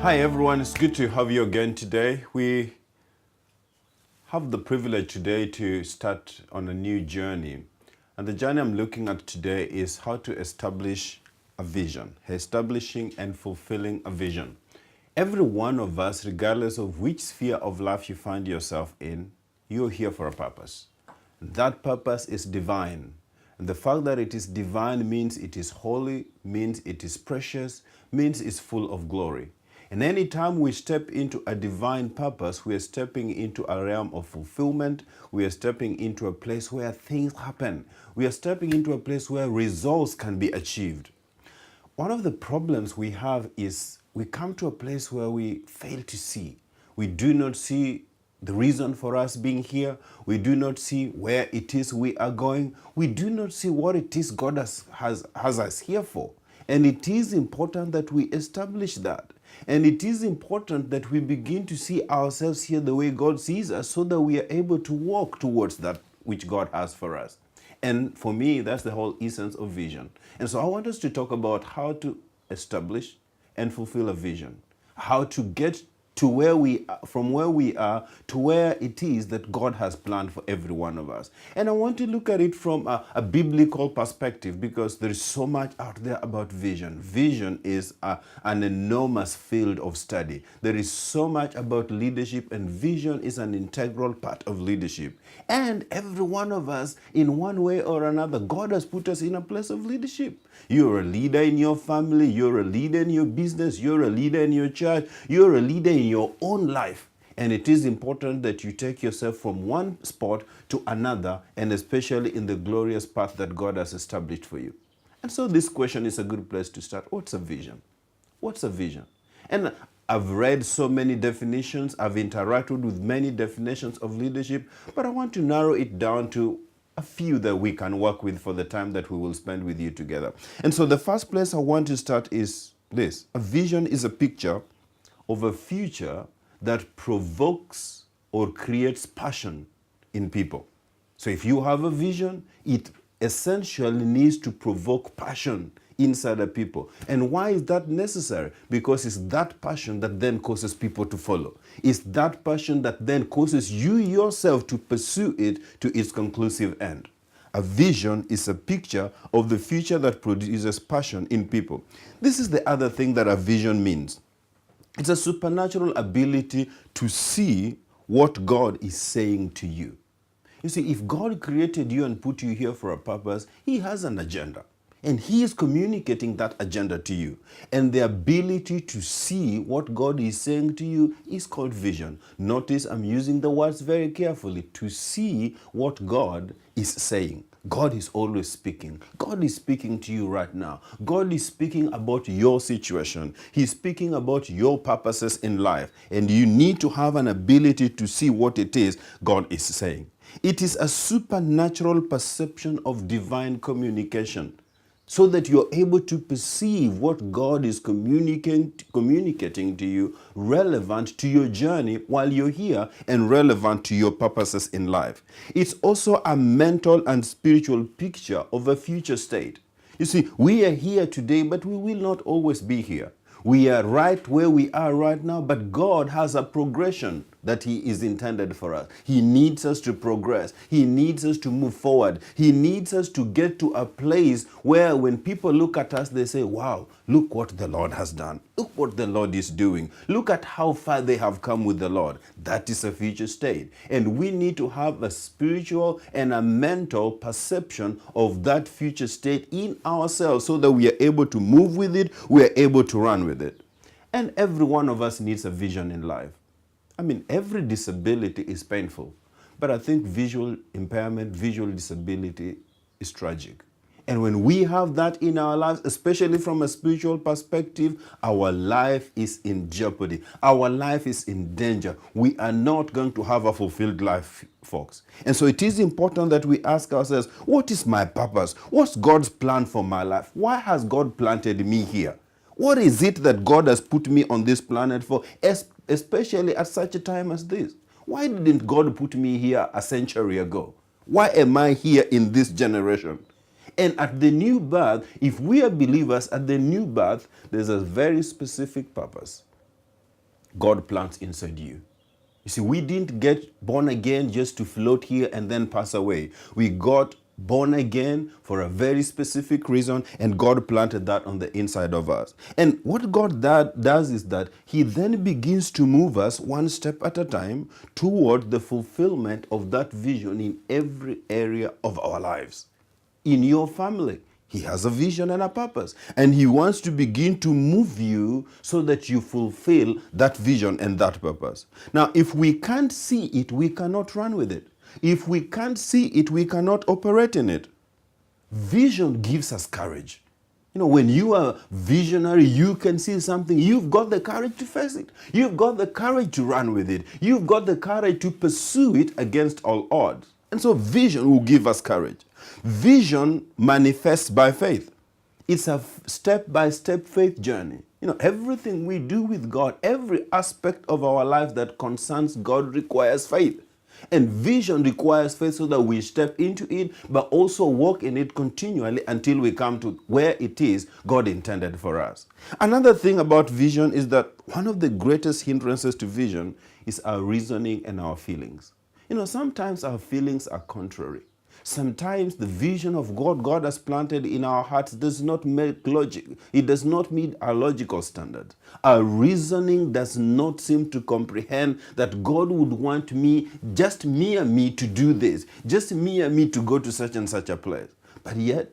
Hi everyone, it's good to have you again today. We have the privilege today to start on a new journey. And the journey I'm looking at today is how to establish a vision, establishing and fulfilling a vision. Every one of us, regardless of which sphere of life you find yourself in, you're here for a purpose. That purpose is divine. And the fact that it is divine means it is holy, means it is precious, means it's full of glory. And anytime we step into a divine purpose, we are stepping into a realm of fulfillment. We are stepping into a place where things happen. We are stepping into a place where results can be achieved. One of the problems we have is we come to a place where we fail to see. We do not see the reason for us being here. We do not see where it is we are going. We do not see what it is God has us here for. And it is important that we establish that. And it is important that we begin to see ourselves here the way God sees us so that we are able to walk towards that which God has for us. And for me, that's the whole essence of vision. And so I want us to talk about how to establish and fulfill a vision. How to get to where we are, from where we are to where it is that God has planned for every one of us. And I want to look at it from a biblical perspective because there is so much out there about vision. Vision is an enormous field of study. There is so much about leadership, and vision is an integral part of leadership. And every one of us, in one way or another, God has put us in a place of leadership. You're a leader in your family, you're a leader in your business, you're a leader in your church, you're a leader in your own life. And it is important that you take yourself from one spot to another, and especially in the glorious path that God has established for you. And so this question is a good place to start. What's a vision? What's a vision? And I've read so many definitions, I've interacted with many definitions of leadership, but I want to narrow it down to a few that we can work with for the time that we will spend with you together. And so the first place I want to start is this. A vision is a picture of a future that provokes or creates passion in people. So if you have a vision, it essentially needs to provoke passion inside the people. And why is that necessary? Because it's that passion that then causes people to follow. It's that passion that then causes you yourself to pursue it to its conclusive end. A vision is a picture of the future that produces passion in people. This is the other thing that a vision means. It's a supernatural ability to see what God is saying to you. You see, if God created you and put you here for a purpose, He has an agenda. And He is communicating that agenda to you. And the ability to see what God is saying to you is called vision. Notice I'm using the words very carefully. To see what God is saying. God is always speaking. God is speaking to you right now. God is speaking about your situation. He's speaking about your purposes in life. And you need to have an ability to see what it is God is saying. It is a supernatural perception of divine communication, so that you're able to perceive what God is communicating to you, relevant to your journey while you're here and relevant to your purposes in life. It's also a mental and spiritual picture of a future state. You see, we are here today, but we will not always be here. We are right where we are right now, but God has a progression that He is intended for us. He needs us to progress. He needs us to move forward. He needs us to get to a place where when people look at us, they say, wow, look what the Lord has done. Look what the Lord is doing. Look at how far they have come with the Lord. That is a future state. And we need to have a spiritual and a mental perception of that future state in ourselves so that we are able to move with it, we are able to run with it. And every one of us needs a vision in life. I mean, every disability is painful, but I think visual impairment, visual disability is tragic. And when we have that in our lives, especially from a spiritual perspective, our life is in jeopardy. Our life is in danger. We are not going to have a fulfilled life, folks. And so it is important that we ask ourselves, what is my purpose? What's God's plan for my life? Why has God planted me here? What is it that God has put me on this planet for, especially at such a time as this? Why didn't God put me here a century ago? Why am I here in this generation? And at the new birth, if we are believers, at the new birth, there's a very specific purpose. God plants inside you. You see, we didn't get born again just to float here and then pass away. We got born again for a very specific reason, and God planted that on the inside of us. And what God does is that He then begins to move us one step at a time toward the fulfillment of that vision in every area of our lives. In your family, He has a vision and a purpose, and He wants to begin to move you so that you fulfill that vision and that purpose. Now, if we can't see it, we cannot run with it. If we can't see it, we cannot operate in it. Vision gives us courage. You know, when you are visionary, you can see something, you've got the courage to face it. You've got the courage to run with it. You've got the courage to pursue it against all odds. And so vision will give us courage. Vision manifests by faith. It's a step-by-step faith journey. You know, everything we do with God, every aspect of our life that concerns God requires faith. And vision requires faith so that we step into it, but also walk in it continually until we come to where it is God intended for us. Another thing about vision is that one of the greatest hindrances to vision is our reasoning and our feelings. You know, sometimes our feelings are contrary. Sometimes the vision of God has planted in our hearts does not make logic. It does not meet our logical standards. Our reasoning does not seem to comprehend that God would want me, just me and me, to do this. Just me and me to go to such and such a place. But yet,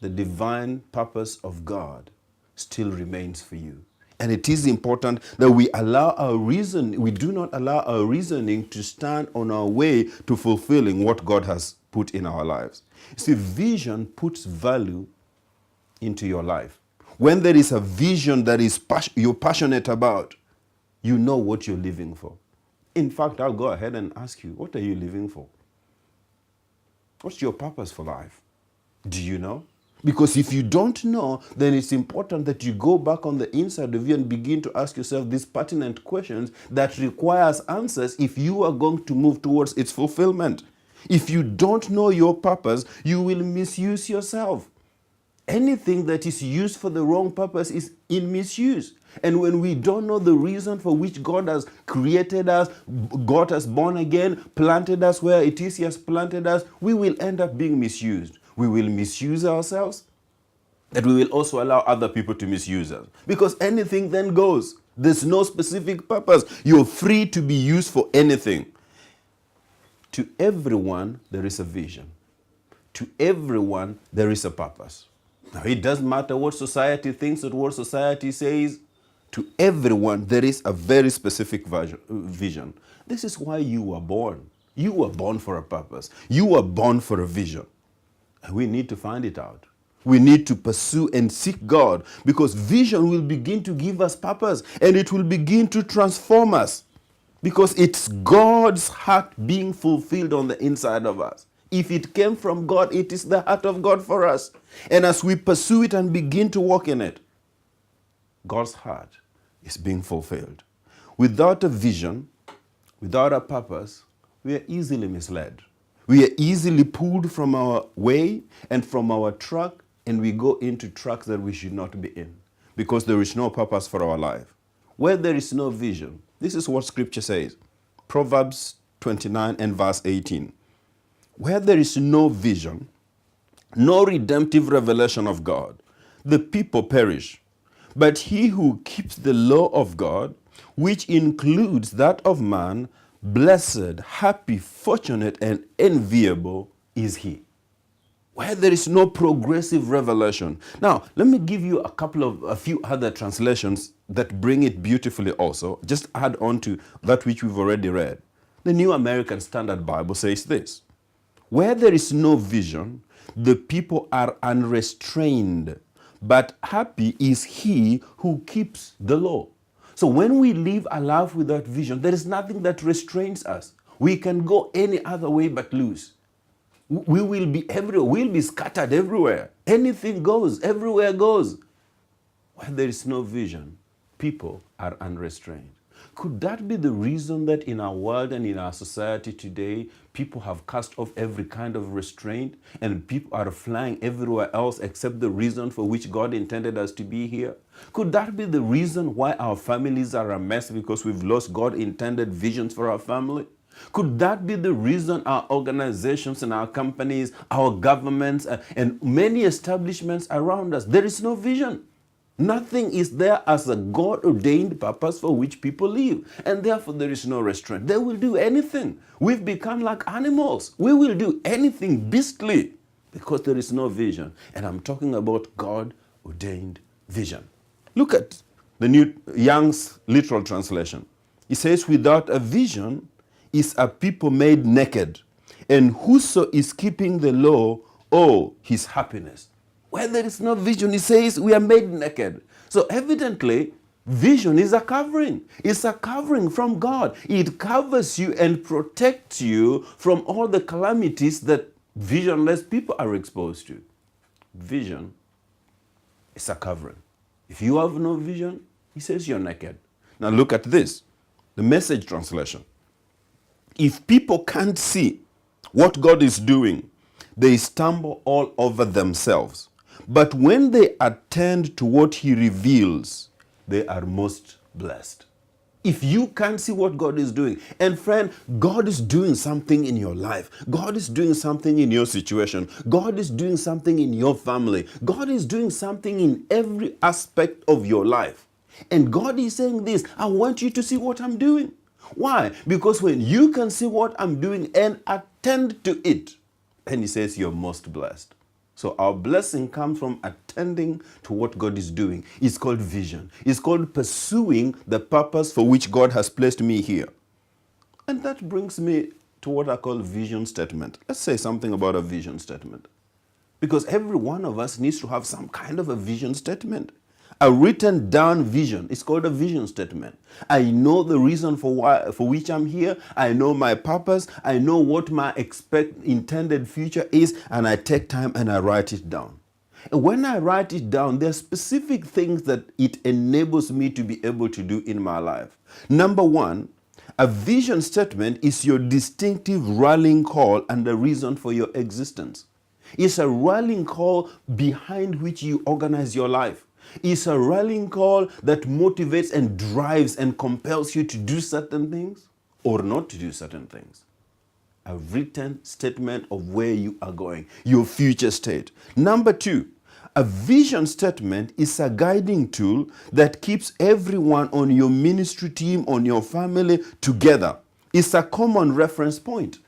the divine purpose of God still remains for you. And it is important that we do not allow our reasoning to stand on our way to fulfilling what God has put in our lives. See, vision puts value into your life. When there is a vision that you're passionate about, you know what you're living for. In fact, I'll go ahead and ask you, what are you living for? What's your purpose for life? Do you know? Because if you don't know, then it's important that you go back on the inside of you and begin to ask yourself these pertinent questions that requires answers if you are going to move towards its fulfillment. If you don't know your purpose, you will misuse yourself. Anything that is used for the wrong purpose is in misuse. And when we don't know the reason for which God has created us, got us born again, planted us where it is He has planted us, we will end up being misused. We will misuse ourselves, and we will also allow other people to misuse us. Because anything then goes. There's no specific purpose. You're free to be used for anything. To everyone, there is a vision. To everyone, there is a purpose. Now, it doesn't matter what society thinks or what society says. To everyone, there is a very specific vision. This is why you were born. You were born for a purpose. You were born for a vision. And we need to find it out. We need to pursue and seek God, because vision will begin to give us purpose, and it will begin to transform us, because it's God's heart being fulfilled on the inside of us. If it came from God, it is the heart of God for us. And as we pursue it and begin to walk in it, God's heart is being fulfilled. Without a vision, without a purpose, we are easily misled. We are easily pulled from our way and from our track, and we go into tracks that we should not be in, because there is no purpose for our life. Where there is no vision, this is what Scripture says. Proverbs 29 and verse 18. Where there is no vision, no redemptive revelation of God, the people perish. But he who keeps the law of God, which includes that of man, blessed, happy, fortunate, and enviable is he. Where there is no progressive revelation. Now, let me give you a few other translations that bring it beautifully also. Just add on to that which we've already read. The New American Standard Bible says this: where there is no vision, the people are unrestrained, but happy is he who keeps the law. So when we live a life without vision, there is nothing that restrains us. We can go any other way but loose. We will be everywhere. We'll be scattered everywhere. Anything goes. Everywhere goes. Where there is no vision, people are unrestrained. Could that be the reason that in our world and in our society today, people have cast off every kind of restraint and people are flying everywhere else except the reason for which God intended us to be here? Could that be the reason why our families are a mess, because we've lost God-intended visions for our family? Could that be the reason our organizations and our companies, our governments, and many establishments around us, there is no vision? Nothing is there as a God-ordained purpose for which people live. And therefore there is no restraint. They will do anything. We've become like animals. We will do anything beastly because there is no vision. And I'm talking about God-ordained vision. Look at the New Young's literal translation. It says, without a vision is a people made naked, and whoso is keeping the law, oh, his happiness. Where there is no vision, he says, we are made naked. So evidently, vision is a covering. It's a covering from God. It covers you and protects you from all the calamities that visionless people are exposed to. Vision is a covering. If you have no vision, he says you're naked. Now look at this, the Message translation. If people can't see what God is doing, they stumble all over themselves. But when they attend to what he reveals, they are most blessed. If you can't see what God is doing, and friend, God is doing something in your life. God is doing something in your situation. God is doing something in your family. God is doing something in every aspect of your life. And God is saying this, I want you to see what I'm doing. Why? Because when you can see what I'm doing and attend to it, then he says you're most blessed. So our blessing comes from attending to what God is doing. It's called vision. It's called pursuing the purpose for which God has placed me here. And that brings me to what I call vision statement. Let's say something about a vision statement. Because every one of us needs to have some kind of a vision statement. A written down vision is called a vision statement. I know the reason for which I'm here. I know my purpose. I know what my intended future is, and I take time and I write it down. And when I write it down, there are specific things that it enables me to be able to do in my life. Number one, a vision statement is your distinctive rallying call and the reason for your existence. It's a rallying call behind which you organize your life. It's a rallying call that motivates and drives and compels you to do certain things or not to do certain things. A written statement of where you are going, your future state. Number two, a vision statement is a guiding tool that keeps everyone on your ministry team, on your family together. It's a common reference point.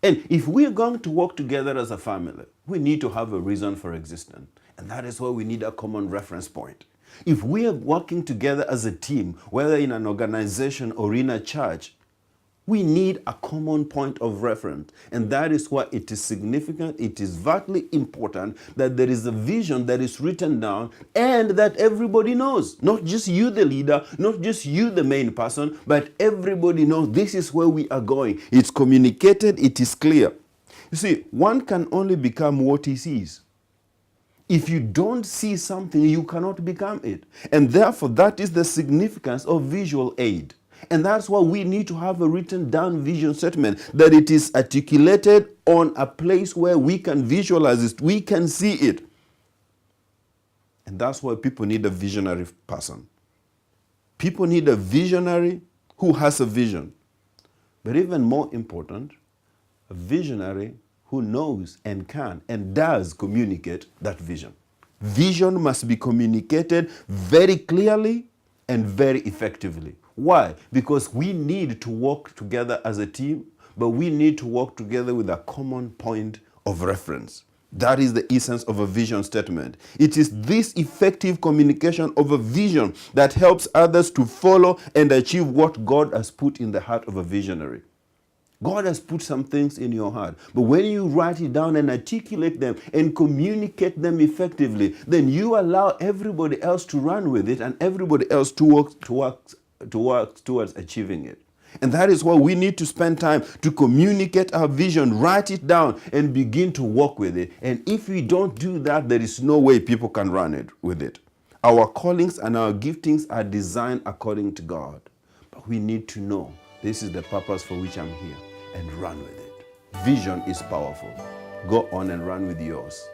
And if we're going to work together as a family, we need to have a reason for existence. And that is why we need a common reference point. If we are working together as a team, whether in an organization or in a church, we need a common point of reference. And that is why it is significant, it is vitally important that there is a vision that is written down and that everybody knows. Not just you, the leader, not just you, the main person, but everybody knows this is where we are going. It's communicated, it is clear. You see, one can only become what he sees. If you don't see something, you cannot become it. And therefore, that is the significance of visual aid. And that's why we need to have a written down vision statement, that it is articulated on a place where we can visualize it, we can see it. And that's why people need a visionary person. People need a visionary who has a vision. But even more important, a visionary who knows and can and does communicate that vision. Vision must be communicated very clearly and very effectively. Why? Because we need to work together as a team, but we need to work together with a common point of reference. That is the essence of a vision statement. It is this effective communication of a vision that helps others to follow and achieve what God has put in the heart of a visionary. God has put some things in your heart, but when you write it down and articulate them and communicate them effectively, then you allow everybody else to run with it and everybody else to work towards achieving it. And that is why we need to spend time to communicate our vision, write it down, and begin to work with it. And if we don't do that, there is no way people can run it with it. Our callings and our giftings are designed according to God. But we need to know this is the purpose for which I'm here and run with it. Vision is powerful. Go on and run with yours.